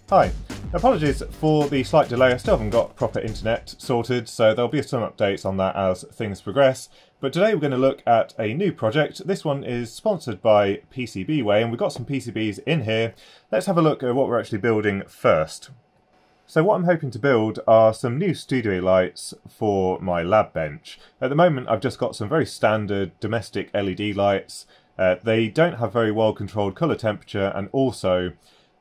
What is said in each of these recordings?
Hi, apologies for the slight delay. I still haven't got proper internet sorted, so there'll be some updates on that as things progress. But today we're going to look at a new project. This one is sponsored by PCBWay, and we've got some PCBs in here. Let's have a look at what we're actually building first. So what I'm hoping to build are some new studio lights for my lab bench. At the moment I've just got some very standard domestic LED lights. They don't have very well controlled colour temperature, and also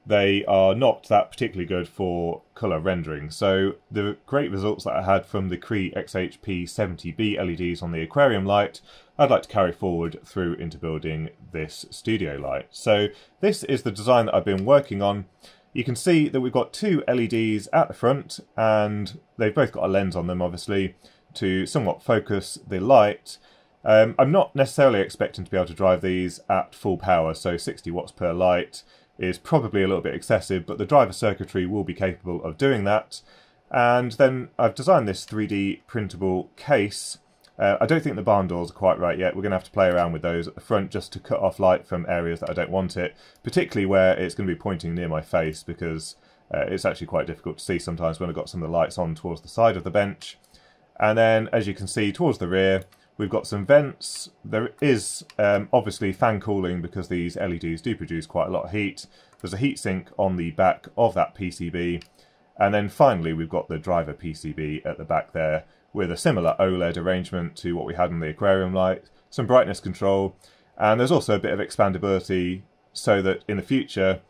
they are not that particularly good for colour rendering. So the great results that I had from the Cree XHP70B LEDs on the aquarium light, I'd like to carry forward through into building this studio light. So this is the design that I've been working on. You can see that we've got two LEDs at the front, and they've both got a lens on them obviously to somewhat focus the light. I'm not necessarily expecting to be able to drive these at full power, so 60 watts per light is probably a little bit excessive, but the driver circuitry will be capable of doing that. And then I've designed this 3D printable case. I don't think the barn doors are quite right yet. We're going to have to play around with those at the front just to cut off light from areas that I don't want it, particularly where it's going to be pointing near my face, because it's actually quite difficult to see sometimes when I've got some of the lights on towards the side of the bench. And then, as you can see, towards the rear, we've got some vents. There is obviously fan cooling because these LEDs do produce quite a lot of heat. There's a heatsink on the back of that PCB. And then finally we've got the driver PCB at the back there with a similar OLED arrangement to what we had on the aquarium light, some brightness control, and there's also a bit of expandability so that in the future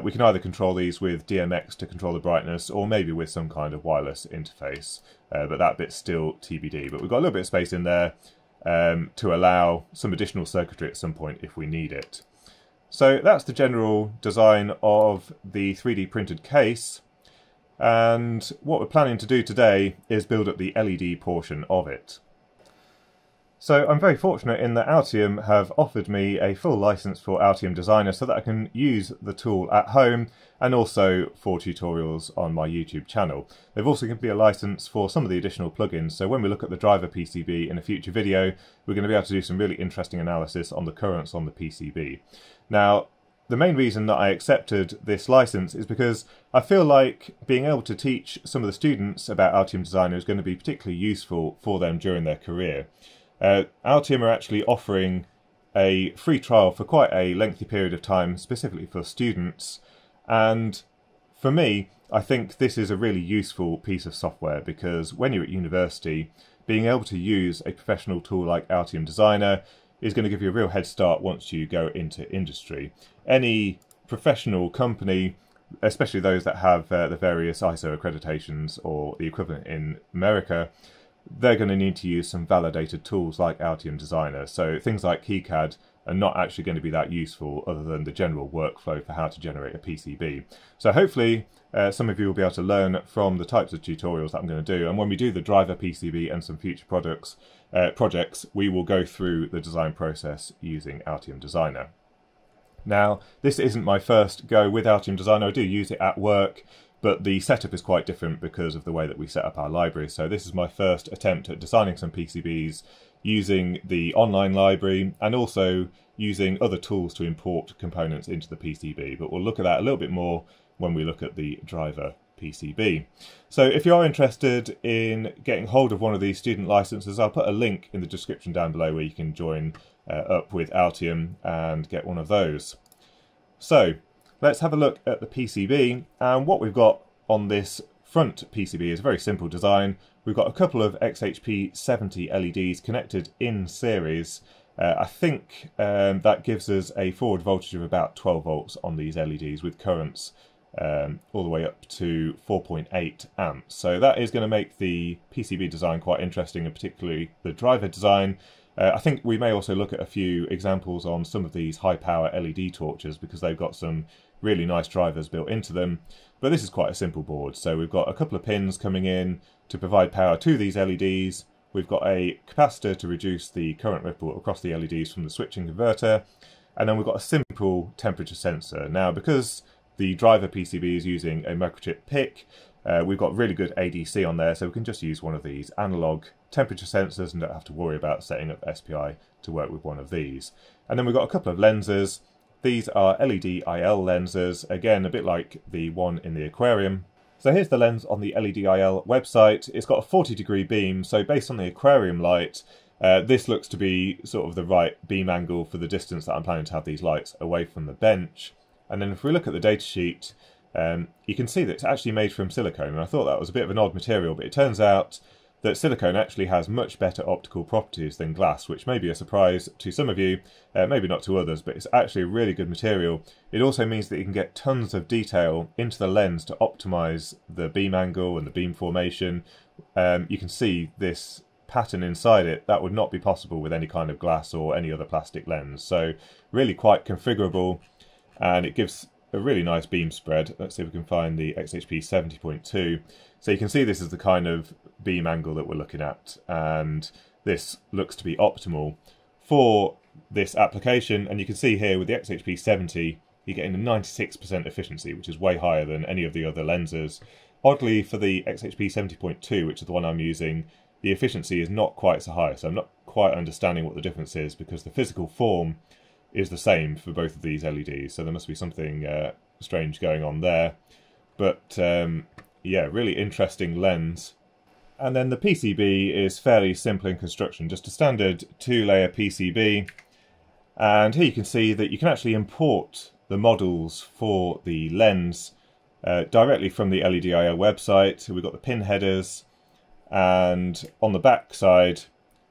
we can either control these with DMX to control the brightness, or maybe with some kind of wireless interface, but that bit's still TBD. But we've got a little bit of space in there to allow some additional circuitry at some point if we need it. So that's the general design of the 3D printed case, and what we're planning to do today is build up the LED portion of it. So I'm very fortunate in that Altium have offered me a full license for Altium Designer so that I can use the tool at home and also for tutorials on my YouTube channel. They've also given me a license for some of the additional plugins, so when we look at the driver PCB in a future video, we're going to be able to do some really interesting analysis on the currents on the PCB. Now, the main reason that I accepted this license is because I feel like being able to teach some of the students about Altium Designer is going to be particularly useful for them during their career. Altium are actually offering a free trial for quite a lengthy period of time specifically for students, and for me I think this is a really useful piece of software, because when you're at university, being able to use a professional tool like Altium Designer is going to give you a real head start once you go into industry. Any professional company, especially those that have the various ISO accreditations or the equivalent in America, they're going to need to use some validated tools like Altium Designer. So things like KiCad are not actually going to be that useful other than the general workflow for how to generate a PCB. So hopefully some of you will be able to learn from the types of tutorials that I'm going to do, and when we do the driver PCB and some future projects, we will go through the design process using Altium Designer. Now, this isn't my first go with Altium Designer. I do use it at work, but the setup is quite different because of the way that we set up our library. So this is my first attempt at designing some PCBs using the online library and also using other tools to import components into the PCB. But we'll look at that a little bit more when we look at the driver PCB. So if you are interested in getting hold of one of these student licenses, I'll put a link in the description down below where you can join up with Altium and get one of those. So let's have a look at the PCB, and what we've got on this front PCB is a very simple design. We've got a couple of XHP70 LEDs connected in series. I think that gives us a forward voltage of about 12 volts on these LEDs with currents all the way up to 4.8 amps. So that is going to make the PCB design quite interesting, and particularly the driver design. I think we may also look at a few examples on some of these high power LED torches, because they've got some really nice drivers built into them. But this is quite a simple board. So we've got a couple of pins coming in to provide power to these LEDs. We've got a capacitor to reduce the current ripple across the LEDs from the switching converter. And then we've got a simple temperature sensor. Now, because the driver PCB is using a microchip PIC, we've got really good ADC on there, so we can just use one of these analog temperature sensors and don't have to worry about setting up SPI to work with one of these. And then we've got a couple of lenses. These are LEDiL lenses, again a bit like the one in the aquarium. So here's the lens on the LEDiL website. It's got a 40-degree beam, so based on the aquarium light, this looks to be sort of the right beam angle for the distance that I'm planning to have these lights away from the bench. And then if we look at the datasheet, you can see that it's actually made from silicone, and I thought that was a bit of an odd material, but it turns out that silicone actually has much better optical properties than glass, which may be a surprise to some of you, maybe not to others, but it's actually a really good material. It also means that you can get tons of detail into the lens to optimize the beam angle and the beam formation. You can see this pattern inside it. That would not be possible with any kind of glass or any other plastic lens. So really quite configurable, and it gives a really nice beam spread. Let's see if we can find the XHP 70.2. So you can see this is the kind of beam angle that we're looking at, and this looks to be optimal for this application. And you can see here with the XHP 70 you're getting a 96% efficiency, which is way higher than any of the other lenses. Oddly, for the XHP 70.2, which is the one I'm using, the efficiency is not quite so high, so I'm not quite understanding what the difference is, because the physical form is the same for both of these LEDs, so there must be something strange going on there. But yeah, really interesting lens. And then the PCB is fairly simple in construction, just a standard 2-layer PCB. And here you can see that you can actually import the models for the lens directly from the LEDiL website. We've got the pin headers, and on the back side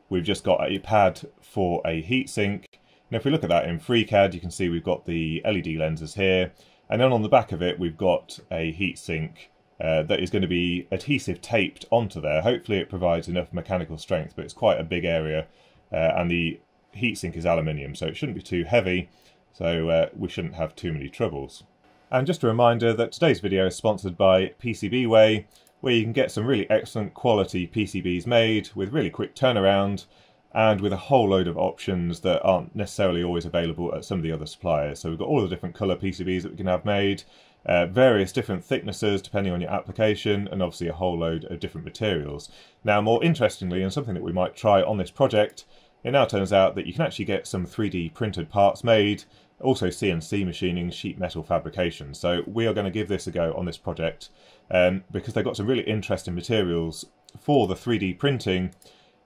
we've just got a pad for a heatsink. Now if we look at that in FreeCAD, you can see we've got the LED lenses here, and then on the back of it we've got a heatsink that is going to be adhesive taped onto there. Hopefully it provides enough mechanical strength, but it's quite a big area, and the heatsink is aluminium, so it shouldn't be too heavy, so we shouldn't have too many troubles. And just a reminder that today's video is sponsored by PCBWay, where you can get some really excellent quality PCBs made with really quick turnaround, and with a whole load of options that aren't necessarily always available at some of the other suppliers. So we've got all the different colour PCBs that we can have made, various different thicknesses depending on your application, and obviously a whole load of different materials. Now, more interestingly, and something that we might try on this project, it now turns out that you can actually get some 3D printed parts made, also CNC machining, sheet metal fabrication. So we are going to give this a go on this project, because they've got some really interesting materials for the 3D printing,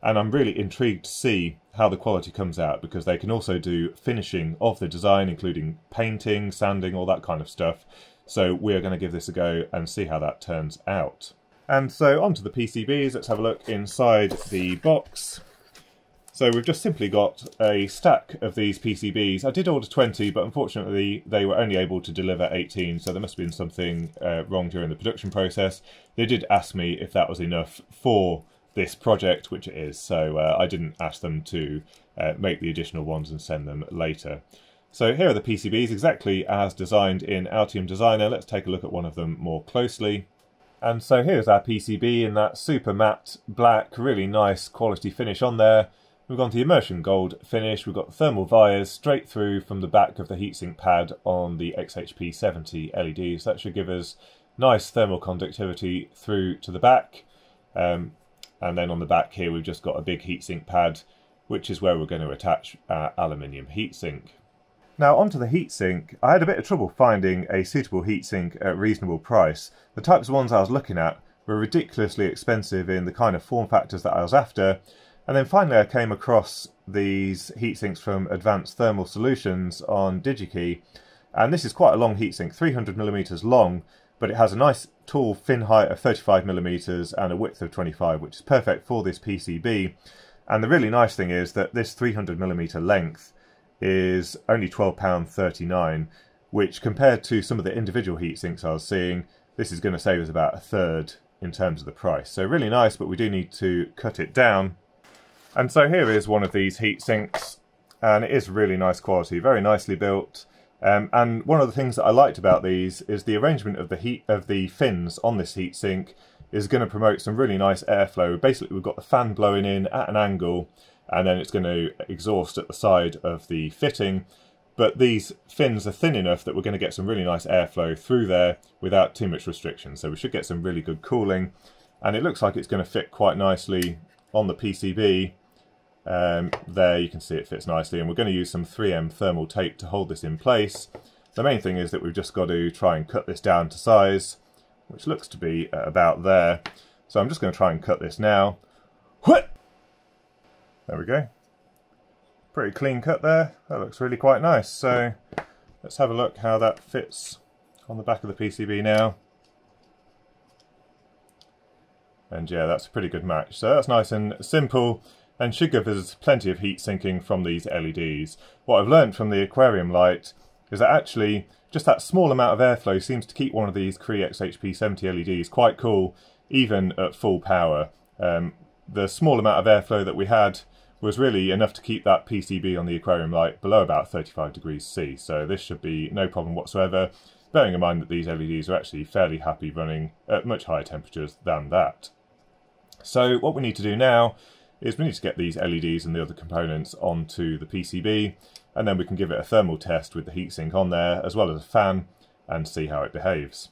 and I'm really intrigued to see how the quality comes out, because they can also do finishing of the design, including painting, sanding, all that kind of stuff. So we're going to give this a go and see how that turns out. And so onto the PCBs, let's have a look inside the box. So we've just simply got a stack of these PCBs. I did order 20, but unfortunately they were only able to deliver 18, so there must have been something wrong during the production process. They did ask me if that was enough for this project, which it is, so I didn't ask them to make the additional ones and send them later. So here are the PCBs exactly as designed in Altium Designer. Let's take a look at one of them more closely. And so here's our PCB in that super matte black, really nice quality finish on there. We've gone to the immersion gold finish. We've got thermal vias straight through from the back of the heatsink pad on the XHP 70 LED. So that should give us nice thermal conductivity through to the back. And then on the back here we've just got a big heatsink pad, which is where we're going to attach our aluminium heatsink. Now onto the heatsink, I had a bit of trouble finding a suitable heatsink at a reasonable price. The types of ones I was looking at were ridiculously expensive in the kind of form factors that I was after, and then finally I came across these heatsinks from Advanced Thermal Solutions on DigiKey, and this is quite a long heatsink, 300mm long, but it has a nice tall fin height of 35mm and a width of 25, which is perfect for this PCB. And the really nice thing is that this 300mm length is only £12.39, which compared to some of the individual heatsinks I was seeing, this is going to save us about a third in terms of the price. So really nice, but we do need to cut it down. And so here is one of these heatsinks, and it is really nice quality, very nicely built. And one of the things that I liked about these is the arrangement of the fins on this heatsink is going to promote some really nice airflow. Basically, we've got the fan blowing in at an angle, and then it's going to exhaust at the side of the fitting. But these fins are thin enough that we're going to get some really nice airflow through there without too much restriction. So we should get some really good cooling. And it looks like it's going to fit quite nicely on the PCB. There you can see it fits nicely, and we're going to use some 3M thermal tape to hold this in place. The main thing is that we've just got to try and cut this down to size, which looks to be about there. So I'm just going to try and cut this now. There we go. Pretty clean cut there. That looks really quite nice. So let's have a look how that fits on the back of the PCB now. And yeah, that's a pretty good match. So that's nice and simple, and should give us plenty of heat sinking from these LEDs. What I've learned from the aquarium light is that actually just that small amount of airflow seems to keep one of these Cree XHP70 LEDs quite cool, even at full power. The small amount of airflow that we had was really enough to keep that PCB on the aquarium light below about 35 degrees C, so this should be no problem whatsoever, bearing in mind that these LEDs are actually fairly happy running at much higher temperatures than that. So what we need to do now is we need to get these LEDs and the other components onto the PCB, and then we can give it a thermal test with the heatsink on there as well as a fan and see how it behaves.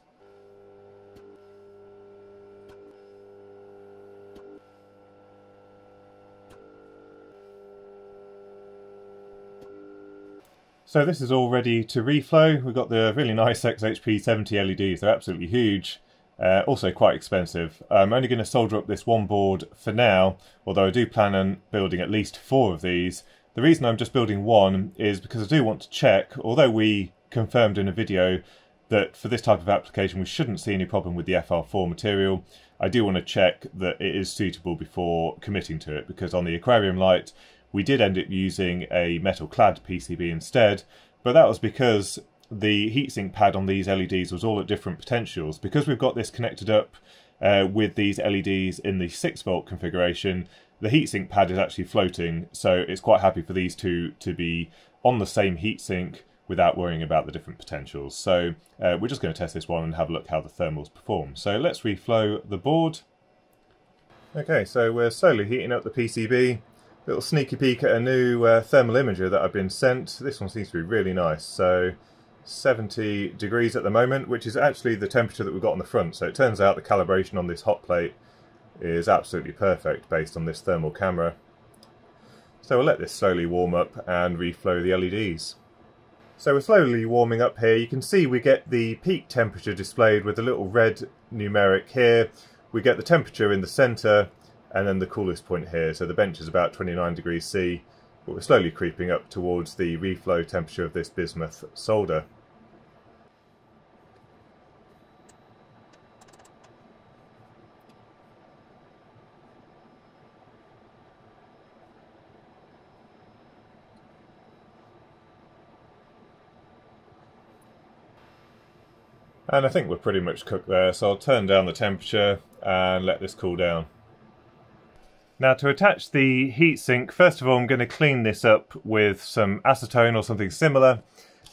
So this is all ready to reflow. We've got the really nice XHP70 LEDs, they're absolutely huge. Also quite expensive. I'm only going to solder up this one board for now, although I do plan on building at least 4 of these. The reason I'm just building one is because I do want to check, although we confirmed in a video that for this type of application we shouldn't see any problem with the FR4 material, I do want to check that it is suitable before committing to it, because on the aquarium light we did end up using a metal clad PCB instead, but that was because the heatsink pad on these LEDs was all at different potentials. Because we've got this connected up with these LEDs in the 6-volt configuration, the heatsink pad is actually floating, so it's quite happy for these two to be on the same heatsink without worrying about the different potentials. So we're just going to test this one and have a look how the thermals perform. So let's reflow the board. Okay, so we're slowly heating up the PCB. Little sneaky peek at a new thermal imager that I've been sent. This one seems to be really nice. So 70 degrees at the moment, which is actually the temperature that we've got on the front. So it turns out the calibration on this hot plate is absolutely perfect based on this thermal camera. So we'll let this slowly warm up and reflow the LEDs. So we're slowly warming up here. You can see we get the peak temperature displayed with a little red numeric here. We get the temperature in the centre and then the coolest point here. So the bench is about 29 degrees C, but we're slowly creeping up towards the reflow temperature of this bismuth solder. And I think we're pretty much cooked there, so I'll turn down the temperature and let this cool down. Now to attach the heatsink, first of all I'm going to clean this up with some acetone or something similar,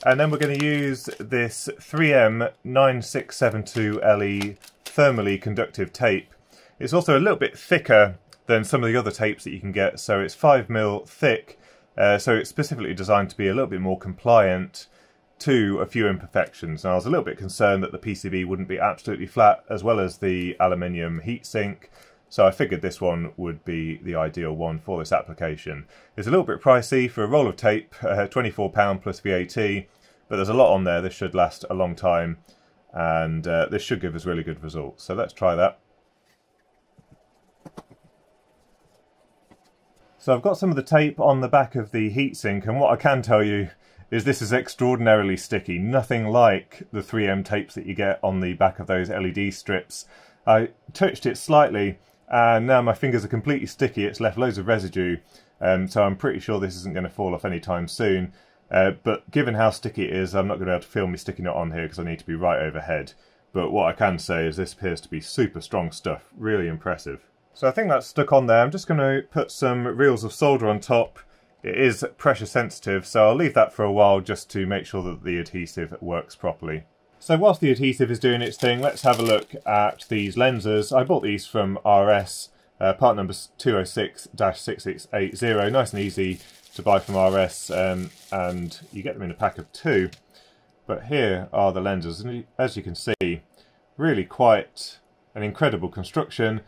and then we're going to use this 3M 9672LE thermally conductive tape. It's also a little bit thicker than some of the other tapes that you can get, so it's 5mm thick, so it's specifically designed to be a little bit more compliant to a few imperfections. Now I was a little bit concerned that the PCB wouldn't be absolutely flat as well as the aluminium heatsink, so I figured this one would be the ideal one for this application. It's a little bit pricey for a roll of tape, £24 plus VAT, but there's a lot on there. This should last a long time and this should give us really good results. So let's try that. So I've got some of the tape on the back of the heatsink, and what I can tell you is this is extraordinarily sticky. Nothing like the 3M tapes that you get on the back of those LED strips. I touched it slightly and now my fingers are completely sticky. It's left loads of residue, so I'm pretty sure this isn't going to fall off anytime soon. But given how sticky it is, I'm not going to be able to film me sticking it on here because I need to be right overhead. But what I can say is this appears to be super strong stuff. Really impressive. So I think that's stuck on there. I'm just going to put some reels of solder on top. It is pressure sensitive, so I'll leave that for a while just to make sure that the adhesive works properly. So whilst the adhesive is doing its thing, let's have a look at these lenses. I bought these from RS, part number 206-6680, nice and easy to buy from RS, and you get them in a pack of 2. But here are the lenses, and as you can see, really quite an incredible construction.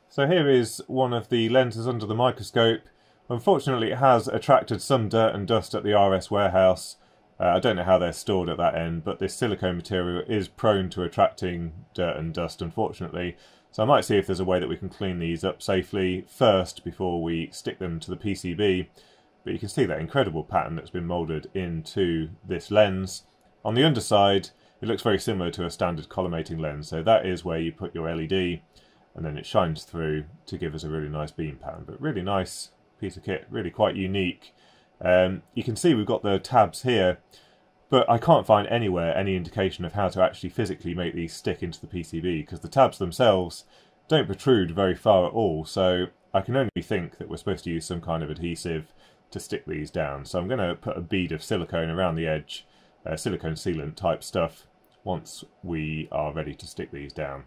So here is one of the lenses under the microscope. Unfortunately, it has attracted some dirt and dust at the RS warehouse. I don't know how they're stored at that end, but this silicone material is prone to attracting dirt and dust, unfortunately. So I might see if there's a way that we can clean these up safely first before we stick them to the PCB. But you can see that incredible pattern that's been moulded into this lens. On the underside, it looks very similar to a standard collimating lens. So that is where you put your LED, and then it shines through to give us a really nice beam pattern. But really nice piece of kit, really quite unique. You can see we've got the tabs here, but I can't find anywhere any indication of how to actually physically make these stick into the PCB, because the tabs themselves don't protrude very far at all. So I can only think that we're supposed to use some kind of adhesive to stick these down. So I'm going to put a bead of silicone around the edge, silicone sealant type stuff, once we are ready to stick these down.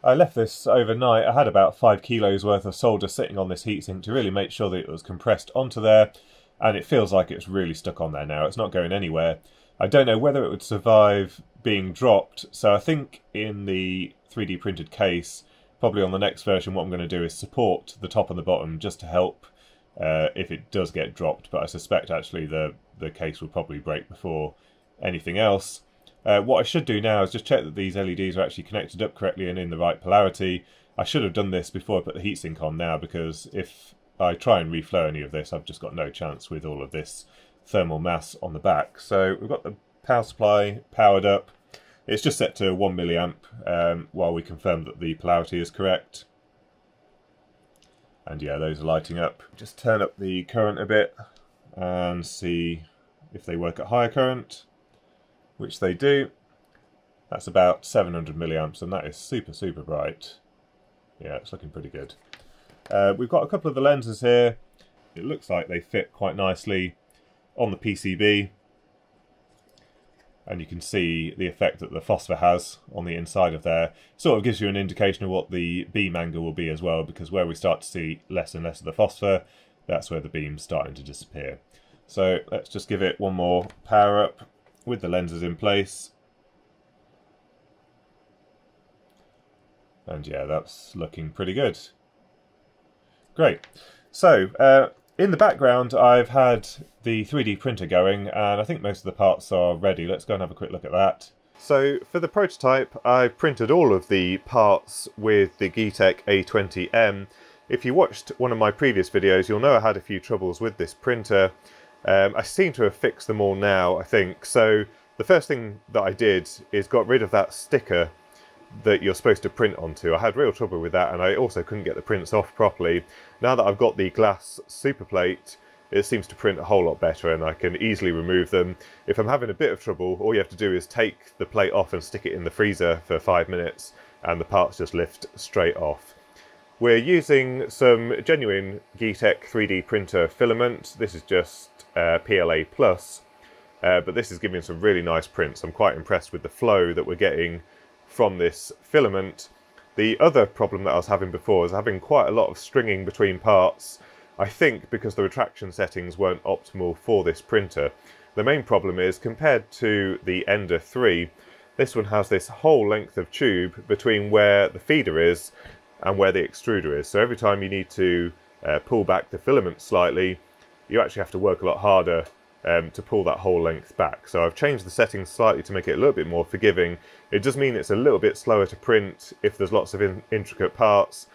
I left this overnight. I had about 5 kilos worth of solder sitting on this heatsink to really make sure that it was compressed onto there, and it feels like it's really stuck on there now. It's not going anywhere. I don't know whether it would survive being dropped, so I think in the 3D printed case, probably on the next version, what I'm going to do is support the top and the bottom just to help if it does get dropped, but I suspect actually the case will probably break before anything else. What I should do now is just check that these LEDs are actually connected up correctly and in the right polarity. I should have done this before I put the heatsink on now, because if I try and reflow any of this, I've just got no chance with all of this thermal mass on the back. So we've got the power supply powered up. It's just set to 1 milliamp while we confirm that the polarity is correct. And yeah, those are lighting up. Just turn up the current a bit and see if they work at higher current, which they do. That's about 700 milliamps, and that is super, super bright. Yeah, it's looking pretty good. We've got a couple of the lenses here. It looks like they fit quite nicely on the PCB. And you can see the effect that the phosphor has on the inside of there. Sort of gives you an indication of what the beam angle will be as well, because where we start to see less and less of the phosphor, that's where the beam's starting to disappear. So let's just give it one more power up with the lenses in place. And yeah, that's looking pretty good. Great. So in the background I've had the 3D printer going, and I think most of the parts are ready. Let's go and have a quick look at that. So for the prototype, I printed all of the parts with the Geeetech A20M. If you watched one of my previous videos, you'll know I had a few troubles with this printer. I seem to have fixed them all now, I think. So the first thing that I did is got rid of that sticker that you're supposed to print onto. I had real trouble with that, and I also couldn't get the prints off properly. Now that I've got the glass super plate, it seems to print a whole lot better, and I can easily remove them. If I'm having a bit of trouble, all you have to do is take the plate off and stick it in the freezer for 5 minutes, and the parts just lift straight off. We're using some genuine Geeetech 3D printer filament. This is just PLA+, but this is giving some really nice prints. I'm quite impressed with the flow that we're getting from this filament. The other problem that I was having before is having quite a lot of stringing between parts, I think because the retraction settings weren't optimal for this printer. The main problem is, compared to the Ender 3, this one has this whole length of tube between where the feeder is and where the extruder is. So every time you need to pull back the filament slightly, you actually have to work a lot harder to pull that whole length back. So I've changed the settings slightly to make it a little bit more forgiving. It does mean it's a little bit slower to print if there's lots of intricate parts,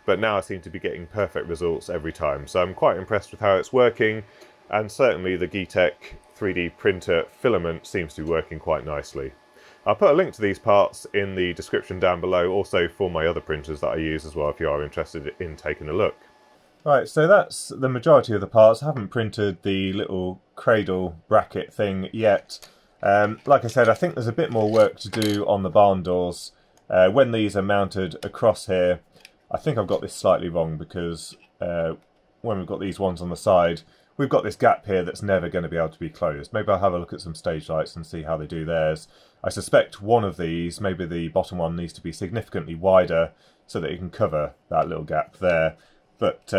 but now I seem to be getting perfect results every time. So I'm quite impressed with how it's working, and certainly the Geeetech 3D printer filament seems to be working quite nicely. I'll put a link to these parts in the description down below, also for my other printers that I use as well, if you are interested in taking a look. Right, so that's the majority of the parts. I haven't printed the little cradle bracket thing yet. Like I said, I think there's a bit more work to do on the barn doors. When these are mounted across here, I think I've got this slightly wrong, because when we've got these ones on the side, we've got this gap here that's never going to be able to be closed. Maybe I'll have a look at some stage lights and see how they do theirs. I suspect one of these, maybe the bottom one, needs to be significantly wider so that you can cover that little gap there. But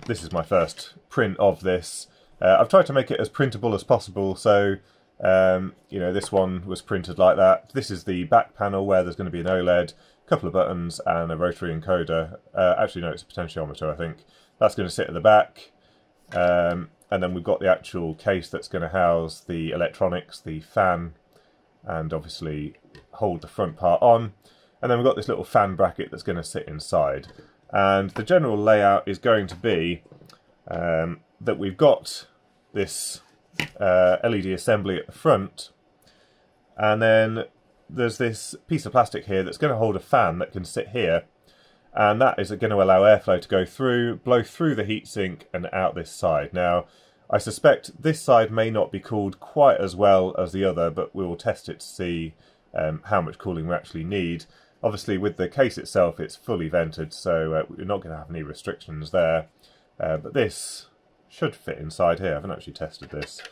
this is my first print of this. I've tried to make it as printable as possible, so you know, this one was printed like that. This is the back panel where there's going to be an OLED, a couple of buttons and a rotary encoder. Actually no, it's a potentiometer, I think. That's going to sit at the back. And then we've got the actual case that's going to house the electronics, the fan, and obviously hold the front part on. And then we've got this little fan bracket that's going to sit inside. And the general layout is going to be that we've got this LED assembly at the front, and then there's this piece of plastic here that's going to hold a fan that can sit here, and that is going to allow airflow to go through, blow through the heatsink and out this side. Now, I suspect this side may not be cooled quite as well as the other, but we will test it to see how much cooling we actually need. Obviously, with the case itself, it's fully vented, so we're not going to have any restrictions there. But this should fit inside here. I haven't actually tested this.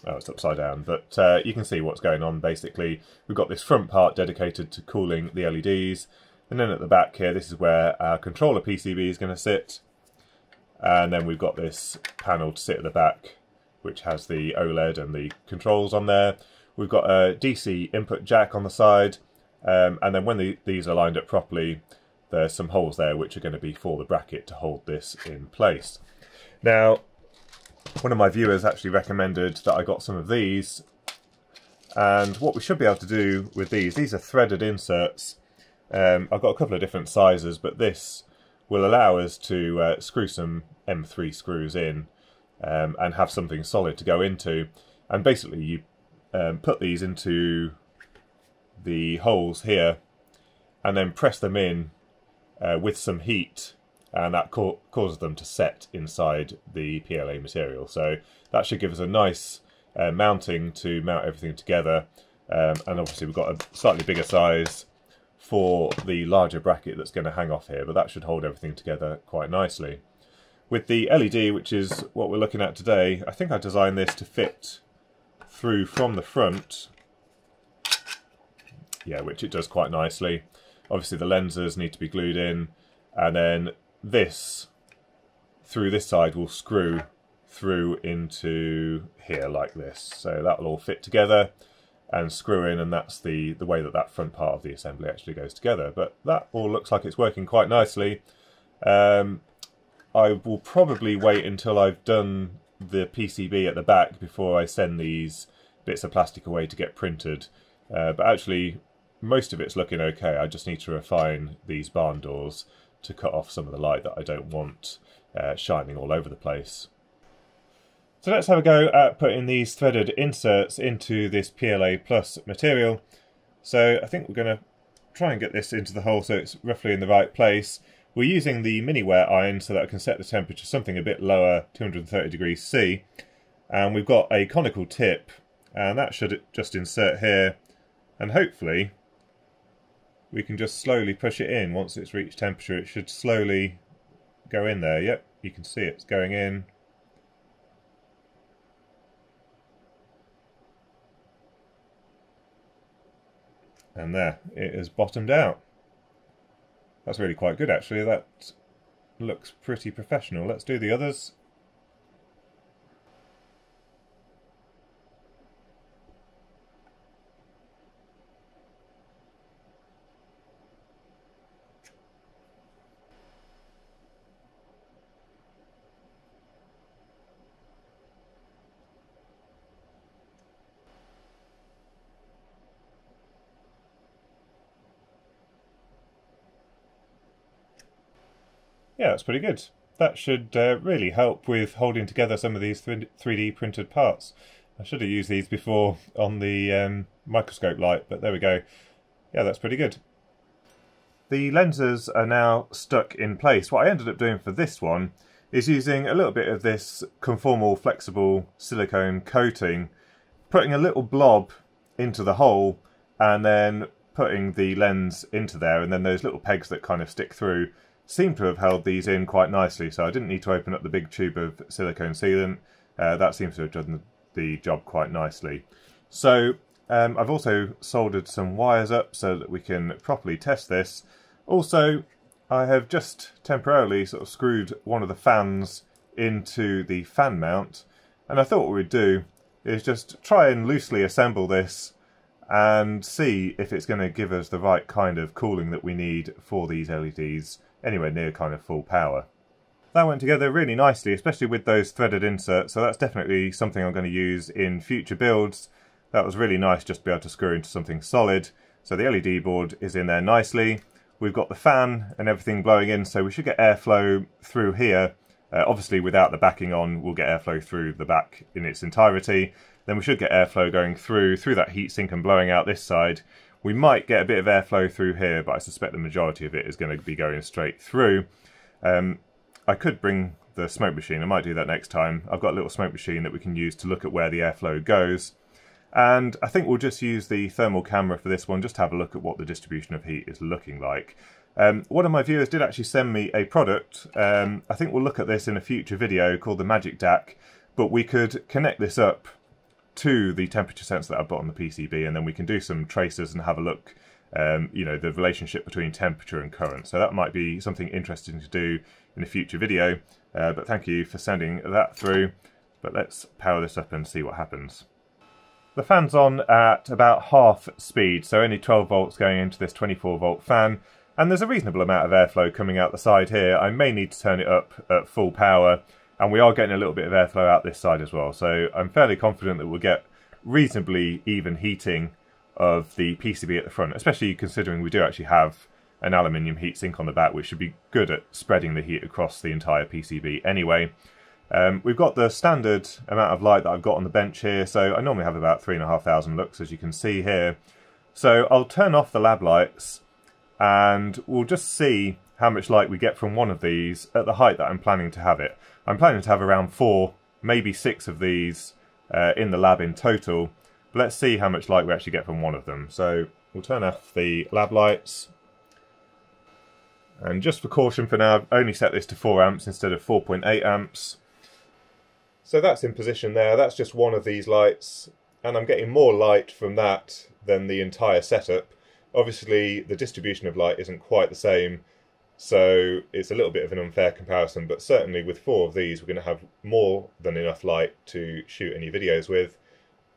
Oh, it's upside down, but you can see what's going on. Basically, we've got this front part dedicated to cooling the LEDs, and then at the back here, this is where our controller PCB is going to sit, and then we've got this panel to sit at the back, which has the OLED and the controls on there. We've got a DC input jack on the side, and then when these are lined up properly, there's some holes there which are going to be for the bracket to hold this in place. Now, one of my viewers actually recommended that I got some of these, and what we should be able to do with these are threaded inserts. I've got a couple of different sizes, but this will allow us to screw some M3 screws in and have something solid to go into. And basically you put these into the holes here and then press them in with some heat, and that causes them to set inside the PLA material. So that should give us a nice mounting to mount everything together. And obviously we've got a slightly bigger size for the larger bracket that's going to hang off here, but that should hold everything together quite nicely. With the LED, which is what we're looking at today, I think I designed this to fit through from the front. Yeah, which it does quite nicely. Obviously the lenses need to be glued in, and then this, through this side, will screw through into here like this. So that will all fit together and screw in, and that's the way that front part of the assembly actually goes together. But that all looks like it's working quite nicely. I will probably wait until I've done the PCB at the back before I send these bits of plastic away to get printed. But actually, most of it's looking okay. I just need to refine these barn doors to cut off some of the light that I don't want shining all over the place. So let's have a go at putting these threaded inserts into this PLA Plus material. So I think we're going to try and get this into the hole so it's roughly in the right place. We're using the mini wear iron so that I can set the temperature something a bit lower, 230 degrees C. And we've got a conical tip, and that should just insert here, and hopefully we can just slowly push it in. Once it's reached temperature, it should slowly go in there. Yep, you can see it's going in. And there, it is bottomed out. That's really quite good actually. That looks pretty professional. Let's do the others. Yeah, that's pretty good. That should really help with holding together some of these 3D printed parts. I should have used these before on the microscope light, but there we go. Yeah, that's pretty good. The lenses are now stuck in place. What I ended up doing for this one is using a little bit of this conformal flexible silicone coating, putting a little blob into the hole and then putting the lens into there, and then those little pegs that kind of stick through seem to have held these in quite nicely, so I didn't need to open up the big tube of silicone sealant. That seems to have done the job quite nicely. So I've also soldered some wires up so that we can properly test this. Also, I have just temporarily sort of screwed one of the fans into the fan mount, and I thought what we'd do is just try and loosely assemble this and see if it's going to give us the right kind of cooling that we need for these LEDs anywhere near kind of full power. That went together really nicely, especially with those threaded inserts, so that's definitely something I'm going to use in future builds. That was really nice just to be able to screw into something solid. So the LED board is in there nicely. We've got the fan and everything blowing in, so we should get airflow through here. Obviously without the backing on, we'll get airflow through the back in its entirety. Then we should get airflow going through that heatsink and blowing out this side. We might get a bit of airflow through here, but I suspect the majority of it is going to be going straight through. I could bring the smoke machine, I might do that next time. I've got a little smoke machine that we can use to look at where the airflow goes. And I think we'll just use the thermal camera for this one, just to have a look at what the distribution of heat is looking like. One of my viewers did actually send me a product. I think we'll look at this in a future video called the Magic DAC, but we could connect this up to the temperature sensor that I've got on the PCB, and then we can do some tracers and have a look, you know, the relationship between temperature and current. So that might be something interesting to do in a future video, but thank you for sending that through. But let's power this up and see what happens. The fan's on at about half speed, so only 12 volts going into this 24 volt fan, and there's a reasonable amount of airflow coming out the side here. I may need to turn it up at full power, and we are getting a little bit of airflow out this side as well, so I'm fairly confident that we'll get reasonably even heating of the PCB at the front, especially considering we do actually have an aluminium heatsink on the back, which should be good at spreading the heat across the entire PCB anyway. We've got the standard amount of light that I've got on the bench here, so I normally have about 3,500 lux, as you can see here. So I'll turn off the lab lights and we'll just see how much light we get from one of these at the height that I'm planning to have it. I'm planning to have around 4, maybe 6 of these in the lab in total. But let's see how much light we actually get from one of them. So we'll turn off the lab lights. And just for caution for now, I've only set this to 4 amps instead of 4.8 amps. So that's in position there, that's just one of these lights, and I'm getting more light from that than the entire setup. Obviously the distribution of light isn't quite the same, so it's a little bit of an unfair comparison, but certainly with 4 of these we're going to have more than enough light to shoot any videos with.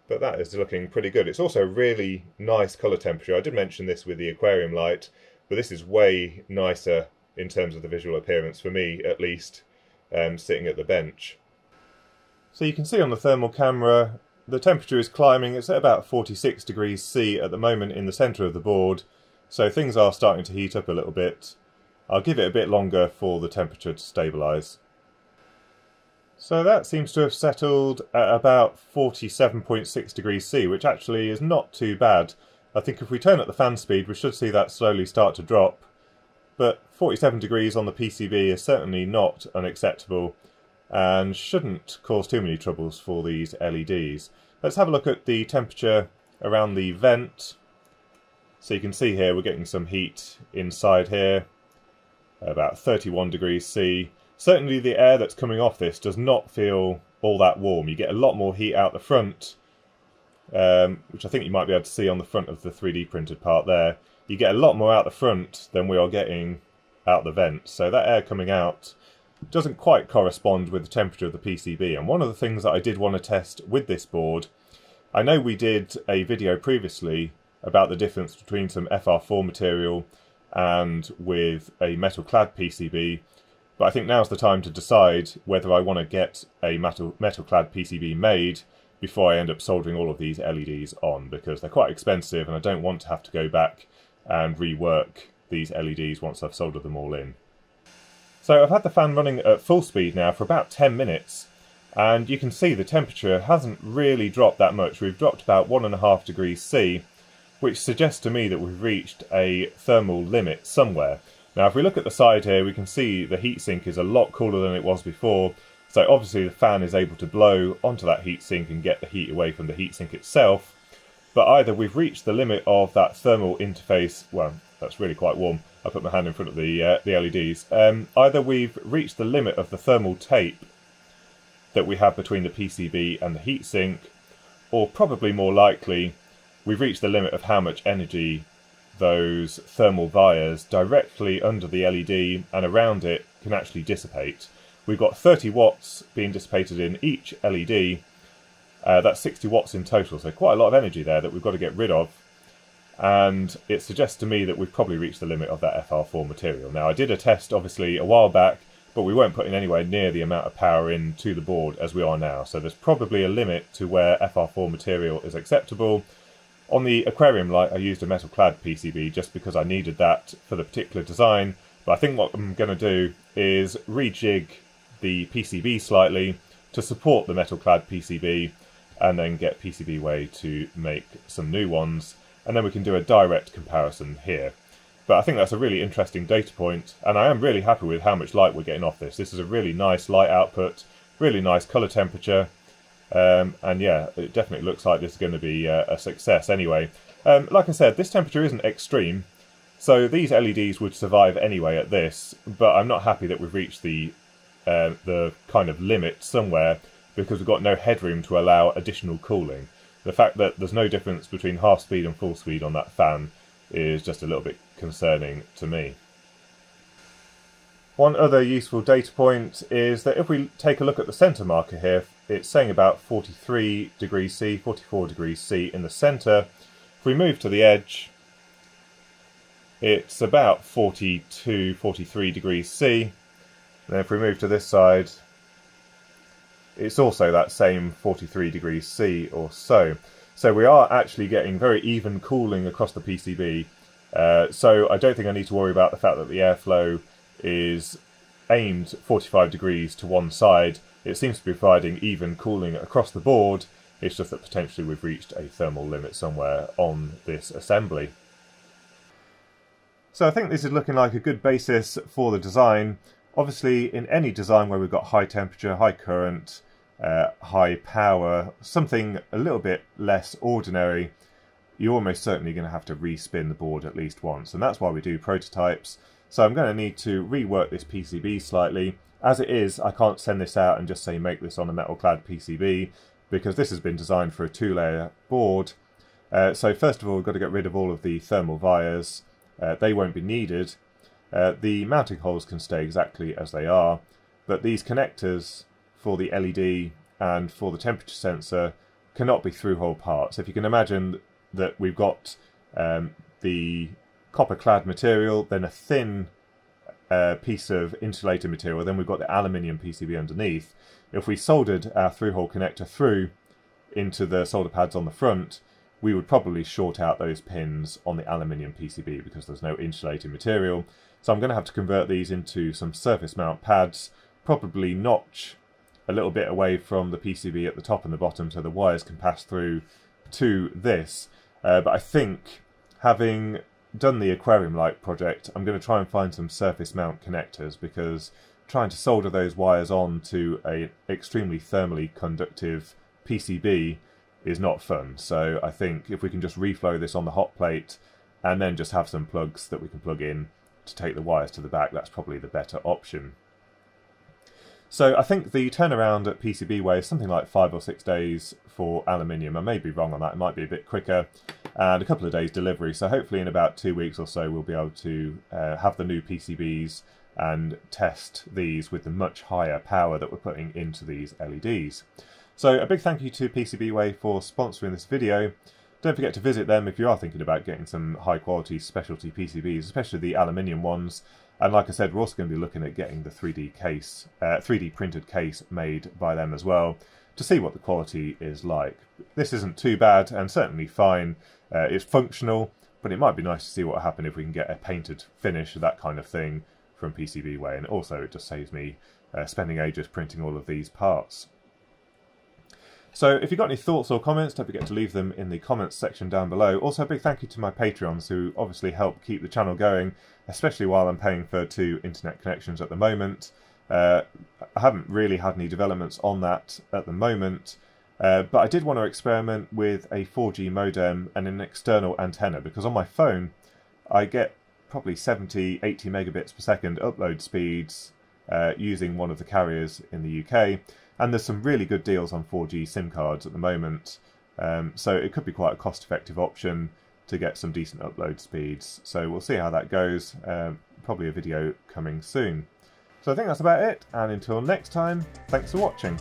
But that is looking pretty good. It's also a really nice colour temperature. I did mention this with the aquarium light, but this is way nicer in terms of the visual appearance, for me at least, sitting at the bench. So you can see on the thermal camera the temperature is climbing. It's at about 46 degrees C at the moment in the centre of the board, so things are starting to heat up a little bit. I'll give it a bit longer for the temperature to stabilise. So that seems to have settled at about 47.6 degrees C, which actually is not too bad. I think if we turn up the fan speed we should see that slowly start to drop, but 47 degrees on the PCB is certainly not unacceptable and shouldn't cause too many troubles for these LEDs. Let's have a look at the temperature around the vent. So you can see here we're getting some heat inside here, about 31 degrees C. Certainly the air that's coming off this does not feel all that warm. You get a lot more heat out the front, which I think you might be able to see on the front of the 3D printed part there. You get a lot more out the front than we are getting out the vent. So that air coming out doesn't quite correspond with the temperature of the PCB. And one of the things that I did want to test with this board, I know we did a video previously about the difference between some FR4 material and with a metal clad PCB, but I think now's the time to decide whether I want to get a metal clad PCB made before I end up soldering all of these LEDs on, because they're quite expensive and I don't want to have to go back and rework these LEDs once I've soldered them all in. So I've had the fan running at full speed now for about 10 minutes, and you can see the temperature hasn't really dropped that much. We've dropped about 1.5 degrees C, which suggests to me that we've reached a thermal limit somewhere. Now if we look at the side here, we can see the heatsink is a lot cooler than it was before, so obviously the fan is able to blow onto that heatsink and get the heat away from the heatsink itself, but either we've reached the limit of that thermal interface. Well, that's really quite warm. I put my hand in front of the LEDs. Either we've reached the limit of the thermal tape that we have between the PCB and the heatsink, or probably more likely, we've reached the limit of how much energy those thermal vias directly under the LED and around it can actually dissipate. We've got 30 watts being dissipated in each LED, That's 60 watts in total, so quite a lot of energy there that we've got to get rid of. And it suggests to me that we've probably reached the limit of that FR4 material. Now, I did a test, obviously, a while back, but we weren't putting anywhere near the amount of power into the board as we are now. So there's probably a limit to where FR4 material is acceptable. On the aquarium light, I used a metal-clad PCB just because I needed that for the particular design. But I think what I'm going to do is rejig the PCB slightly to support the metal-clad PCB, and then get PCBWay to make some new ones, and then we can do a direct comparison here. But I think that's a really interesting data point, and I am really happy with how much light we're getting off this. This is a really nice light output, really nice colour temperature, and yeah, it definitely looks like this is going to be a success anyway. Like I said, this temperature isn't extreme, so these LEDs would survive anyway at this, but I'm not happy that we've reached the kind of limit somewhere, because we've got no headroom to allow additional cooling. The fact that there's no difference between half speed and full speed on that fan is just a little bit concerning to me. One other useful data point is that if we take a look at the centre marker here, it's saying about 43 degrees C, 44 degrees C in the centre. If we move to the edge, it's about 42, 43 degrees C. And then if we move to this side, it's also that same 43 degrees C or so. So we are actually getting very even cooling across the PCB. So I don't think I need to worry about the fact that the airflow is aimed 45 degrees to one side. It seems to be providing even cooling across the board. It's just that potentially we've reached a thermal limit somewhere on this assembly. So I think this is looking like a good basis for the design. Obviously, in any design where we've got high temperature, high current, high power, something a little bit less ordinary, you're almost certainly going to have to respin the board at least once, and that's why we do prototypes. So I'm going to need to rework this PCB slightly. As it is, I can't send this out and just say make this on a metal-clad PCB, because this has been designed for a two-layer board. So first of all, we've got to get rid of all of the thermal vias. They won't be needed. The mounting holes can stay exactly as they are, but these connectors for the LED and for the temperature sensor cannot be through-hole parts. If you can imagine that we've got the copper-clad material, then a thin piece of insulated material, then we've got the aluminium PCB underneath. If we soldered our through-hole connector through into the solder pads on the front, we would probably short out those pins on the aluminium PCB because there's no insulated material. So I'm going to have to convert these into some surface mount pads, probably notch a little bit away from the PCB at the top and the bottom so the wires can pass through to this. But I think, having done the aquarium light project, I'm going to try and find some surface mount connectors, because trying to solder those wires on to an extremely thermally conductive PCB is not fun. So I think if we can just reflow this on the hot plate and then just have some plugs that we can plug in to take the wires to the back, that's probably the better option. So I think the turnaround at PCBWay is something like 5 or 6 days for aluminium. I may be wrong on that, it might be a bit quicker, and a couple of days delivery. So hopefully in about 2 weeks or so we'll be able to have the new PCBs and test these with the much higher power that we're putting into these LEDs. So a big thank you to PCBWay for sponsoring this video. Don't forget to visit them if you are thinking about getting some high quality specialty PCBs, especially the aluminium ones. And like I said, we're also going to be looking at getting the 3D printed case made by them as well, to see what the quality is like. This isn't too bad and certainly fine. It's functional, but it might be nice to see what will happen if we can get a painted finish, that kind of thing, from PCBWay. And also it just saves me spending ages printing all of these parts. So if you've got any thoughts or comments, don't forget to leave them in the comments section down below. Also a big thank you to my Patreons who obviously help keep the channel going, especially while I'm paying for 2 internet connections at the moment. I haven't really had any developments on that at the moment, but I did want to experiment with a 4G modem and an external antenna, because on my phone I get probably 70, 80 megabits per second upload speeds using one of the carriers in the UK. And there's some really good deals on 4G SIM cards at the moment, so it could be quite a cost-effective option to get some decent upload speeds. So we'll see how that goes, probably a video coming soon. So I think that's about it, and until next time, thanks for watching.